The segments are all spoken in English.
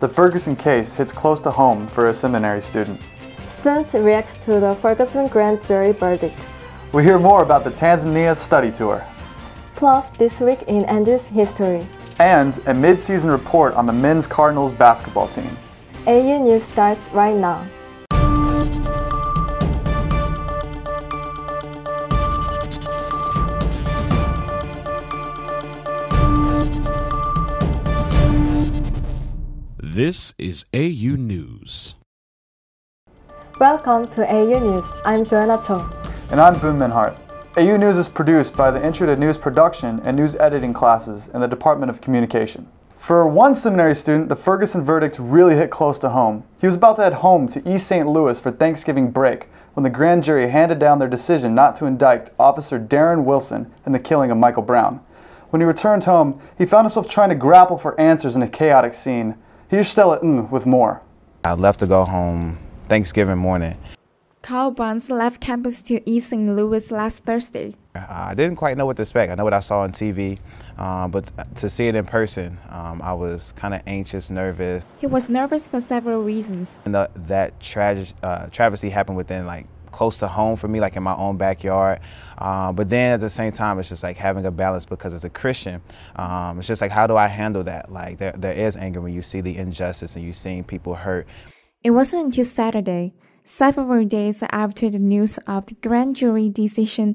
The Ferguson case hits close to home for a seminary student. Students react to the Ferguson grand jury verdict. We hear more about the Tanzania study tour. Plus, this week in Andrew's history. And a mid-season report on the men's Cardinals basketball team. AU News starts right now. This is AU News. Welcome to AU News. I'm Joanna Cho. And I'm Boon Min Hart. AU News is produced by the Intro to News Production and News Editing classes in the Department of Communication. For one seminary student, the Ferguson verdict really hit close to home. He was about to head home to East St. Louis for Thanksgiving break when the grand jury handed down their decision not to indict Officer Darren Wilson in the killing of Michael Brown. When he returned home, he found himself trying to grapple for answers in a chaotic scene. Here's Stella with more. I left to go home Thanksgiving morning. Carl Barnes left campus to East St. Louis last Thursday. I didn't quite know what to expect. I know what I saw on TV, but to see it in person, I was kind of anxious, nervous. He was nervous for several reasons. And that travesty happened within close to home for me, like in my own backyard. But then at the same time, it's just like having a balance because as a Christian, it's just like, how do I handle that? Like there is anger when you see the injustice and you seeing people hurt. It wasn't until Saturday, several days after the news of the grand jury decision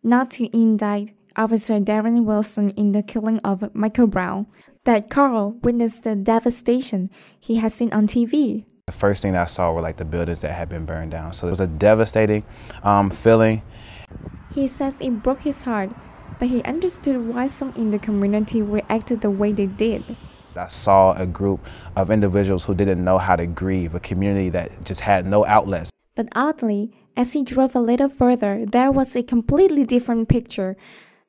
not to indict Officer Darren Wilson in the killing of Michael Brown, that Carl witnessed the devastation he had seen on TV. The first thing that I saw were the buildings that had been burned down. So it was a devastating feeling. He says it broke his heart, but he understood why some in the community reacted the way they did. I saw a group of individuals who didn't know how to grieve, a community that just had no outlets. But oddly, as he drove a little further, there was a completely different picture,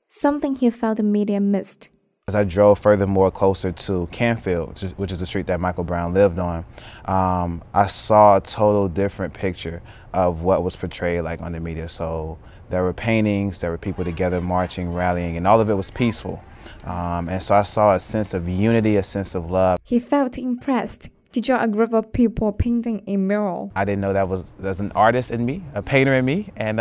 something he felt the media missed. As I drove furthermore closer to Canfield, which is the street that Michael Brown lived on, I saw a total different picture of what was portrayed on the media. So there were paintings, there were people together marching, rallying, and all of it was peaceful. And so I saw a sense of unity, a sense of love. He felt impressed to draw a group of people painting a mural. I didn't know there's an artist in me, a painter in me, and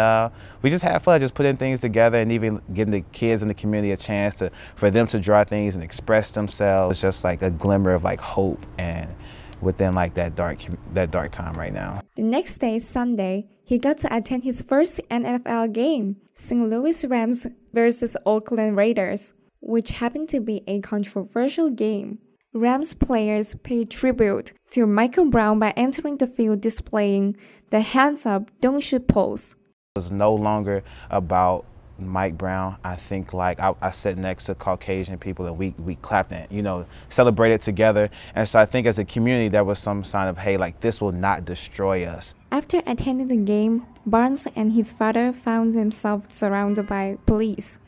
we just had fun just putting things together and even giving the kids in the community a chance for them to draw things and express themselves. It's just like a glimmer of hope and within that dark time right now. The next day, Sunday, he got to attend his first NFL game, St. Louis Rams versus Oakland Raiders, which happened to be a controversial game. Rams players paid tribute to Michael Brown by entering the field displaying the hands up, don't shoot pose. It was no longer about Mike Brown. I think I sat next to Caucasian people and we clapped and, celebrated together. And so I think as a community, there was some sign of, hey, this will not destroy us. After attending the game, Barnes and his father found themselves surrounded by police.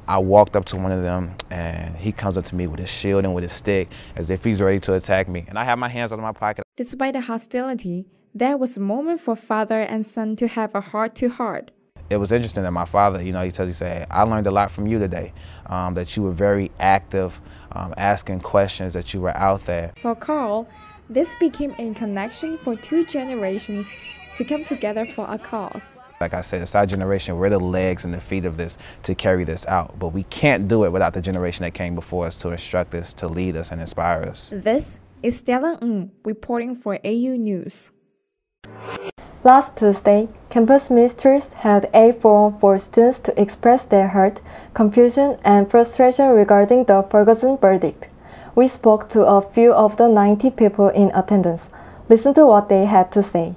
I walked up to one of them and he comes up to me with his shield and with his stick as if he's ready to attack me. And I have my hands out of my pocket. Despite the hostility, there was a moment for father and son to have a heart-to-heart. It was interesting that my father, he said, I learned a lot from you today, that you were very active, asking questions, that you were out there. For Carl, this became a connection for two generations to come together for a cause. Like I said, it's our generation. We're the legs and the feet of this to carry this out. But we can't do it without the generation that came before us to instruct us, to lead us, and inspire us. This is Stella reporting for AU News. Last Tuesday, campus ministers held a forum for students to express their hurt, confusion, and frustration regarding the Ferguson verdict. We spoke to a few of the 90 people in attendance. Listen to what they had to say.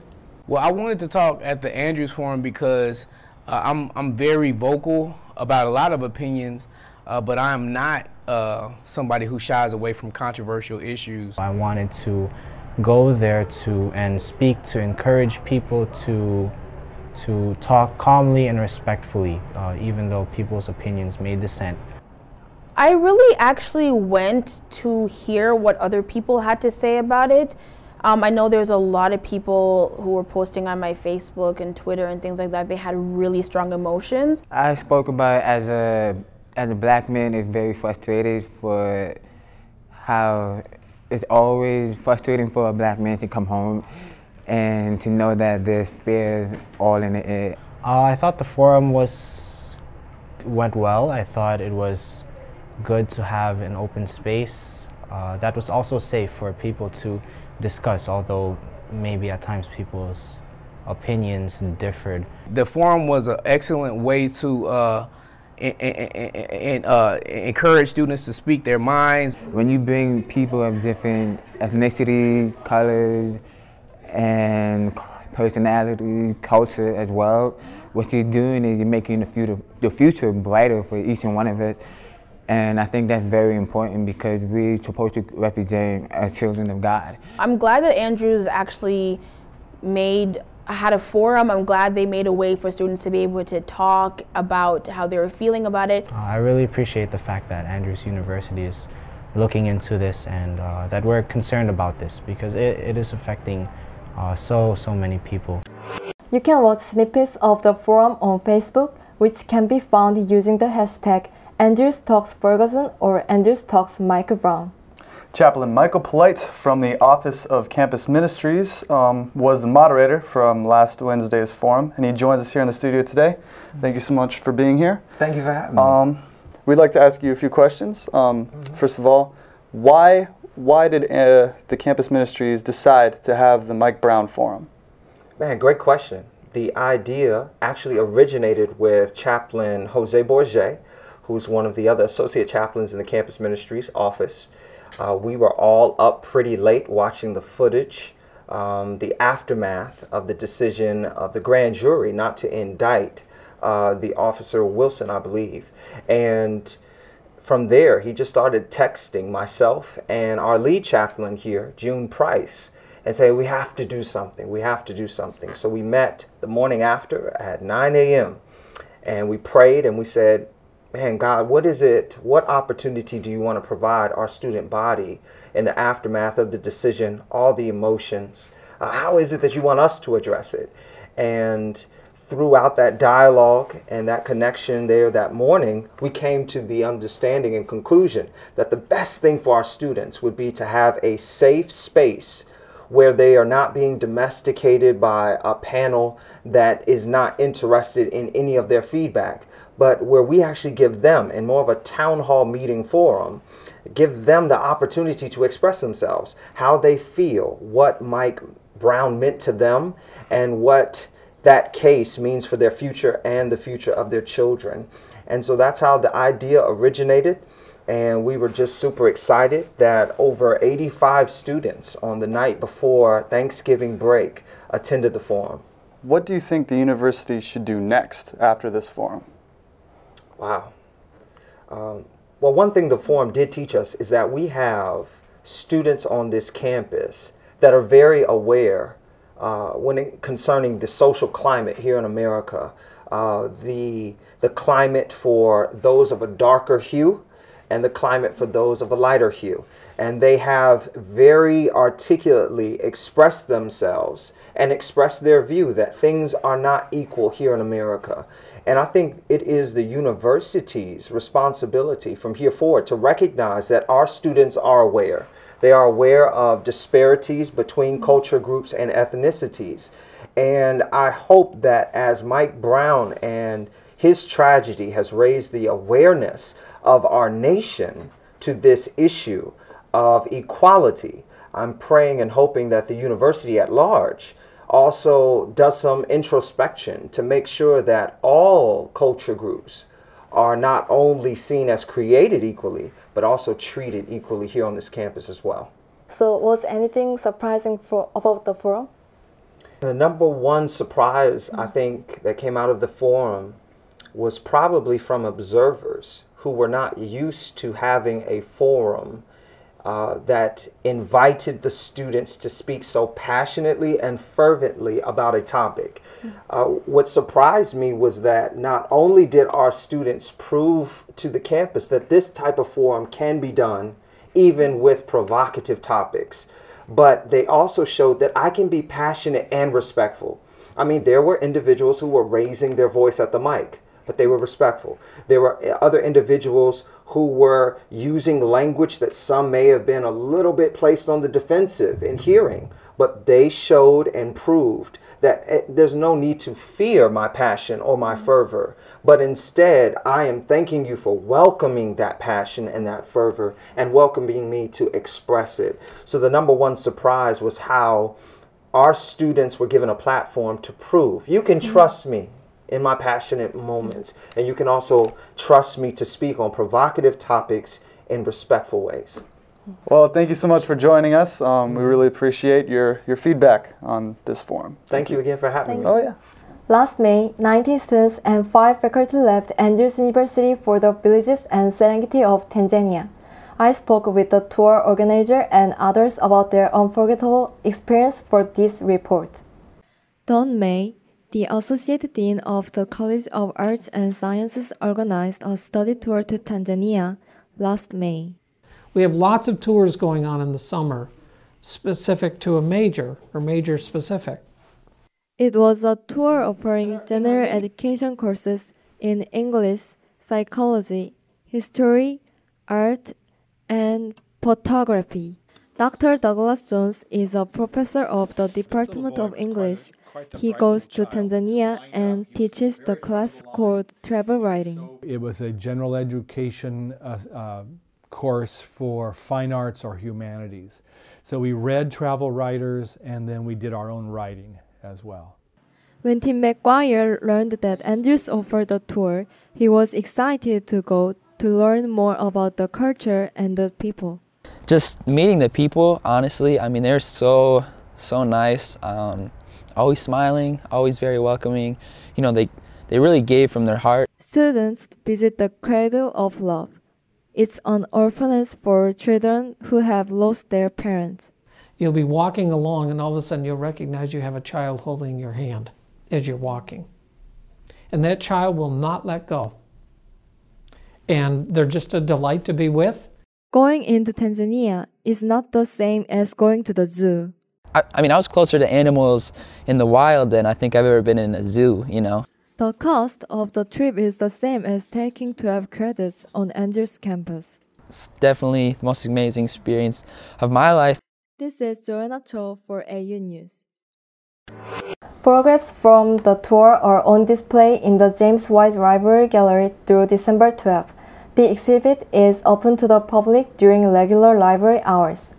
Well, I wanted to talk at the Andrews Forum because I'm very vocal about a lot of opinions, but I'm not somebody who shies away from controversial issues. I wanted to go there and speak to encourage people to talk calmly and respectfully, even though people's opinions may dissent. I really actually went to hear what other people had to say about it. I know there's a lot of people who were posting on my Facebook and Twitter and things like that. They had really strong emotions. I spoke about it as a black man is very frustrated for how it's always frustrating for a black man to come home and to know that there's fears all in the air. I thought the forum went well. I thought it was good to have an open space that was also safe for people to discuss, although maybe at times people's opinions differed. The forum was an excellent way to encourage students to speak their minds. When you bring people of different ethnicities, colors, and personality, culture as well, what you're doing is you're making the future brighter for each and one of us. And I think that's very important because we're supposed to represent as children of God. I'm glad that Andrews actually had a forum. I'm glad they made a way for students to be able to talk about how they were feeling about it. I really appreciate the fact that Andrews University is looking into this and that we're concerned about this because it is affecting so many people. You can watch snippets of the forum on Facebook, which can be found using the hashtag Andrews Talks Ferguson or Andrews Talks Michael Brown. Chaplain Michael Polite from the Office of Campus Ministries was the moderator from last Wednesday's forum, and he joins us here in the studio today. Thank you so much for being here. Thank you for having me. We'd like to ask you a few questions. First of all, why did the Campus Ministries decide to have the Mike Brown Forum? Man, great question. The idea actually originated with Chaplain Jose Bourget, who's one of the other associate chaplains in the Campus Ministries office. We were all up pretty late watching the footage, the aftermath of the decision of the grand jury not to indict the officer Wilson, I believe. And from there, he just started texting myself and our lead chaplain here, June Price, and saying, we have to do something, we have to do something. So we met the morning after at 9 a.m. and we prayed and we said, man, God, what is it? What opportunity do you want to provide our student body in the aftermath of the decision, all the emotions? How is it that you want us to address it? And throughout that dialogue and that connection there that morning, we came to the understanding and conclusion that the best thing for our students would be to have a safe space where they are not being domesticated by a panel that is not interested in any of their feedback, but where we actually give them, in more of a town hall meeting forum, give them the opportunity to express themselves, how they feel, what Mike Brown meant to them, and what that case means for their future and the future of their children. And so that's how the idea originated. And we were just super excited that over 85 students on the night before Thanksgiving break attended the forum. What do you think the university should do next after this forum? Wow. Well, one thing the forum did teach us is that we have students on this campus that are very aware concerning the social climate here in America, the climate for those of a darker hue and the climate for those of a lighter hue. And they have very articulately expressed themselves and expressed their view that things are not equal here in America. And I think it is the university's responsibility from here forward to recognize that our students are aware. They are aware of disparities between culture groups and ethnicities. And I hope that as Mike Brown and his tragedy has raised the awareness of our nation to this issue of equality, I'm praying and hoping that the university at large also does some introspection to make sure that all culture groups are not only seen as created equally, but also treated equally here on this campus as well. So was anything surprising about the forum? The number one surprise, I think, that came out of the forum was probably from observers who were not used to having a forum that invited the students to speak so passionately and fervently about a topic. What surprised me was that not only did our students prove to the campus that this type of forum can be done even with provocative topics, but they also showed that I can be passionate and respectful. I mean, there were individuals who were raising their voice at the mic, but they were respectful. There were other individuals who were using language that some may have been a little bit placed on the defensive in hearing, but they showed and proved that there's no need to fear my passion or my fervor, but instead I am thanking you for welcoming that passion and that fervor and welcoming me to express it. So the number one surprise was how our students were given a platform to prove you can trust me in my passionate moments, and you can also trust me to speak on provocative topics in respectful ways. Well, thank you so much for joining us. We really appreciate your feedback on this forum. Thank you again for having me. Oh, yeah. Last May, 19 students and 5 faculty left Andrews University for the villages and Serengeti of Tanzania. I spoke with the tour organizer and others about their unforgettable experience for this report. Don May, the Associate Dean of the College of Arts and Sciences, organized a study tour to Tanzania last May. We have lots of tours going on in the summer, specific to a major or major specific. It was a tour offering general education courses in English, psychology, history, art, and photography. Dr. Douglas Jones is a professor of the Department of English. He goes to Tanzania and teaches the class called Travel Writing. It was a general education course for fine arts or humanities. So we read travel writers and then we did our own writing as well. When Tim McGuire learned that Andrews offered the tour, he was excited to go to learn more about the culture and the people. Just meeting the people, honestly, I mean, they're so nice, always smiling, always very welcoming. You know, they really gave from their heart. Students visit the Cradle of Love. It's an orphanage for children who have lost their parents. You'll be walking along and all of a sudden you'll recognize you have a child holding your hand as you're walking. And that child will not let go. And they're just a delight to be with. Going into Tanzania is not the same as going to the zoo. I mean, I was closer to animals in the wild than I think I've ever been in a zoo, you know. The cost of the trip is the same as taking 12 credits on Andrews campus. It's definitely the most amazing experience of my life. This is Joanna Cho for AU News. Photographs from the tour are on display in the James White Library Gallery through December 12th. The exhibit is open to the public during regular library hours.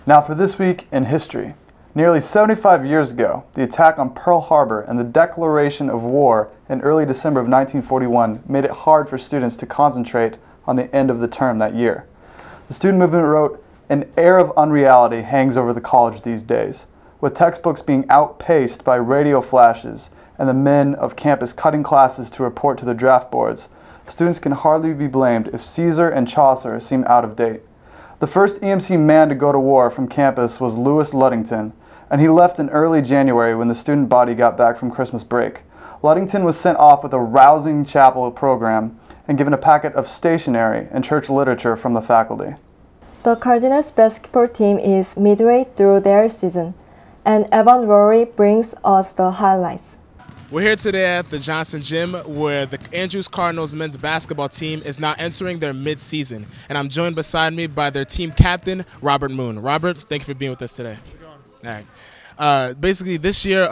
Now for this week in history. Nearly 75 years ago, the attack on Pearl Harbor and the declaration of war in early December of 1941 made it hard for students to concentrate on the end of the term that year. The student movement wrote, "An air of unreality hangs over the college these days, with textbooks being outpaced by radio flashes and the men of campus cutting classes to report to the draft boards. Students can hardly be blamed if Caesar and Chaucer seem out of date." The first EMC man to go to war from campus was Louis Ludington, and he left in early January when the student body got back from Christmas break. Ludington was sent off with a rousing chapel program and given a packet of stationery and church literature from the faculty. The Cardinals basketball team is midway through their season, and Evan Rory brings us the highlights. We're here today at the Johnson Gym where the Andrews Cardinals men's basketball team is now entering their mid-season. And I'm joined beside me by their team captain, Robert Moon. Robert, thank you for being with us today. All right. Basically, this year,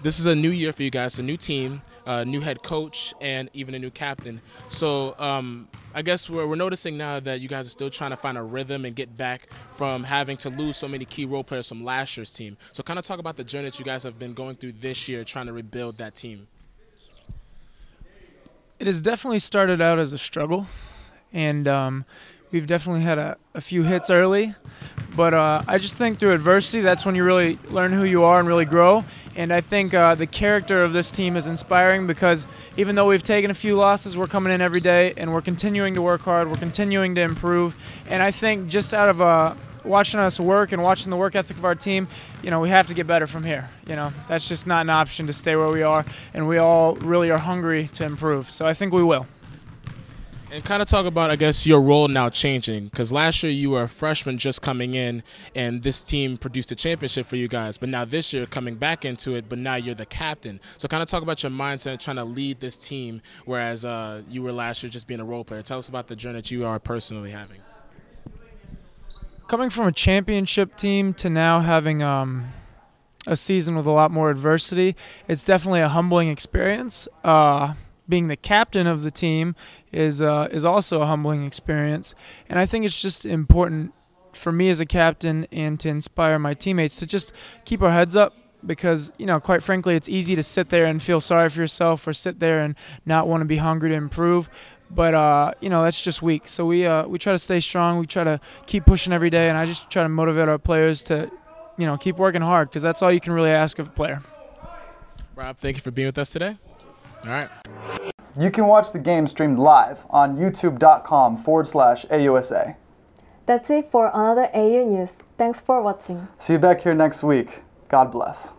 this is a new year for you guys, a new team, new head coach, and even a new captain. So I guess we're noticing now that you guys are still trying to find a rhythm and get back from having to lose so many key role players from last year's team. So kind of talk about the journey that you guys have been going through this year trying to rebuild that team. It has definitely started out as a struggle, and we've definitely had a few hits early. But I just think through adversity, that's when you really learn who you are and really grow. And I think the character of this team is inspiring because even though we've taken a few losses, we're coming in every day and we're continuing to work hard. We're continuing to improve. And I think just out of watching us work and watching the work ethic of our team, you know, we have to get better from here. You know, that's just not an option to stay where we are. And we all really are hungry to improve. So I think we will. And kind of talk about, I guess, your role now changing, because last year you were a freshman just coming in, and this team produced a championship for you guys. But now this year coming back into it, but now you're the captain. So kind of talk about your mindset trying to lead this team, whereas you were last year just being a role player. Tell us about the journey that you are personally having. Coming from a championship team to now having a season with a lot more adversity, it's definitely a humbling experience. Being the captain of the team is also a humbling experience, and I think it's just important for me as a captain and to inspire my teammates to just keep our heads up, because quite frankly, it's easy to sit there and feel sorry for yourself or sit there and not want to be hungry to improve. But that's just weak. So we try to stay strong. We try to keep pushing every day, and I just try to motivate our players to keep working hard, because that's all you can really ask of a player. Rob, thank you for being with us today. All right. You can watch the game streamed live on youtube.com/AUSA. That's it for another AU News. Thanks for watching. See you back here next week. God bless.